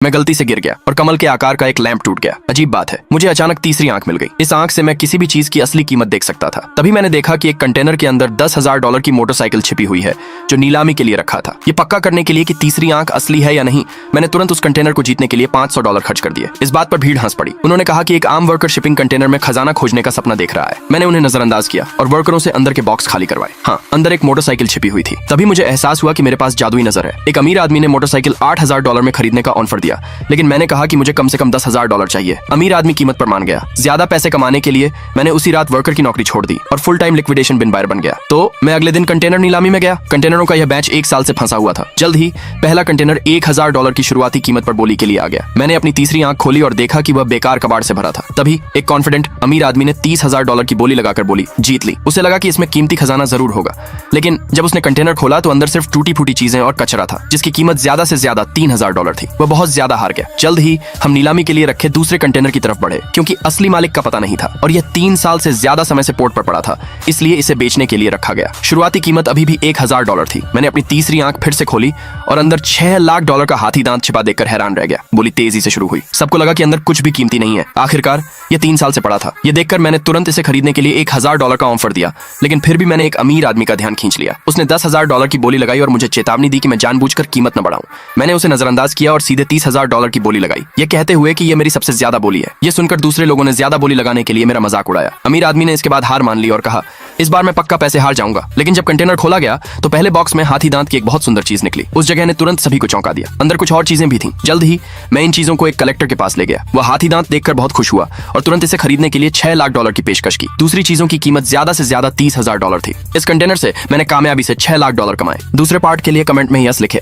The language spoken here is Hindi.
मैं गलती से गिर गया और कमल के आकार का एक लैंप टूट गया। अजीब बात है, मुझे अचानक तीसरी आंख मिल गई। इस आंख से मैं किसी भी चीज की असली कीमत देख सकता था। तभी मैंने देखा कि एक कंटेनर के अंदर $10,000 की मोटरसाइकिल छिपी हुई है जो नीलामी के लिए रखा था। ये पक्का करने के लिए कि तीसरी आंख असली है या नहीं, मैंने तुरंत उस कंटेनर को जीतने के लिए $500 खर्च कर दिए। इस बात पर भीड़ हंस पड़ी। उन्होंने कहा कि एक आम वर्कर शिपिंग कंटेनर में खजाना खोजने का सपना देख रहा है। मैंने उन्हें नजरअंदाज किया और वर्करों से अंदर के बॉक्स खाली करवाए। हाँ, अंदर एक मोटरसाइकिल छिपी हुई थी। तभी मुझे एहसास हुआ कि मेरे पास जादुई नजर है। एक अमीर आदमी ने मोटरसाइकिल $8,000 में खरीदने का ऑफर दिया, लेकिन मैंने कहा कि मुझे कम से कम $10,000 चाहिए। अमीर आदमी कीमत पर मान गया। ज्यादा पैसे कमाने के लिए मैंने उसी रात वर्कर की नौकरी छोड़ दी और फुल टाइम लिक्विडेशन बिन बायर बन गया। तो मैं अगले दिन कंटेनर नीलामी में गया। कंटेनरों का यह बैच 1 साल से फंसा हुआ था। जल्द ही पहला कंटेनर $1,000 की शुरुआती कीमत पर बोली के लिए आ गया। मैंने अपनी तीसरी आंख खोली और देखा कि वह बेकार कबाड़ से भरा था। तभी एक कॉन्फिडेंट अमीर आदमी ने $30,000 की बोली लगाकर बोली जीत ली। उसे लगा कि इसमें कीमती खजाना जरूर होगा, लेकिन जब उसने कंटेनर खोला तो अंदर सिर्फ टूटी फूटी चीजें और कचरा था, जिसकी कीमत ज्यादा से ज्यादा $3,000 थी। वह बहुत ज्यादा हार गया। जल्द ही हम नीलामी के लिए रखे दूसरे कंटेनर की तरफ बढ़े, क्योंकि असली मालिक का पता नहीं था और यह 3 साल से ज्यादा समय से पोर्ट पर पड़ा था, इसलिए इसे बेचने के लिए रखा गया। शुरुआती कीमत अभी भी $1,000 थी। मैंने अपनी तीसरी आंख फिर से खोली और अंदर $6 लाख का हाथी दांत छिपा देखकर हैरान रह गया। बोली तेजी से शुरू हुई। सबको लगा कि अंदर कुछ भी कीमती नहीं है। आखिरकार यह 3 साल से पड़ा था। यह देखकर मैंने तुरंत इसे खरीदने के लिए $1,000 का ऑफर दिया, लेकिन फिर भी मैंने एक अमीर आदमी का ध्यान खींच लिया। उसने $10,000 की बोली लगाई और मुझे चेतावनी दी कि मैं जानबूझकर कीमत न बढ़ाऊं। मैंने उसे नजरअंदाज किया और सीधे $30,000 की बोली लगाई, यह कहते हुए कि यह मेरी सबसे ज्यादा बोली है। यह सुनकर दूसरे लोगों ने ज्यादा बोली लगाने के लिए मेरा मजाक उड़ाया। अमीर आदमी ने इसके बाद हार मान ली और कहा इस बार मैं पक्का पैसे हार जाऊंगा। लेकिन जब कंटेनर खोला गया तो पहले बॉक्स में हाथी दांत की एक बहुत सुंदर चीज निकली। उस जगह ने तुरंत सभी को चौंका दिया। अंदर कुछ और चीजें भी थीं। जल्द ही मैं इन चीजों को एक कलेक्टर के पास ले गया। वह हाथी दांत देखकर बहुत खुश हुआ और तुरंत इसे खरीदने के लिए $6 लाख की पेशकश की। दूसरी चीजों की कीमत ज्यादा से ज्यादा $30,000 थी। इस कंटेनर से मैंने कामयाबी से $6 लाख कमाए। दूसरे पार्ट के लिए कमेंट में यस लिखे।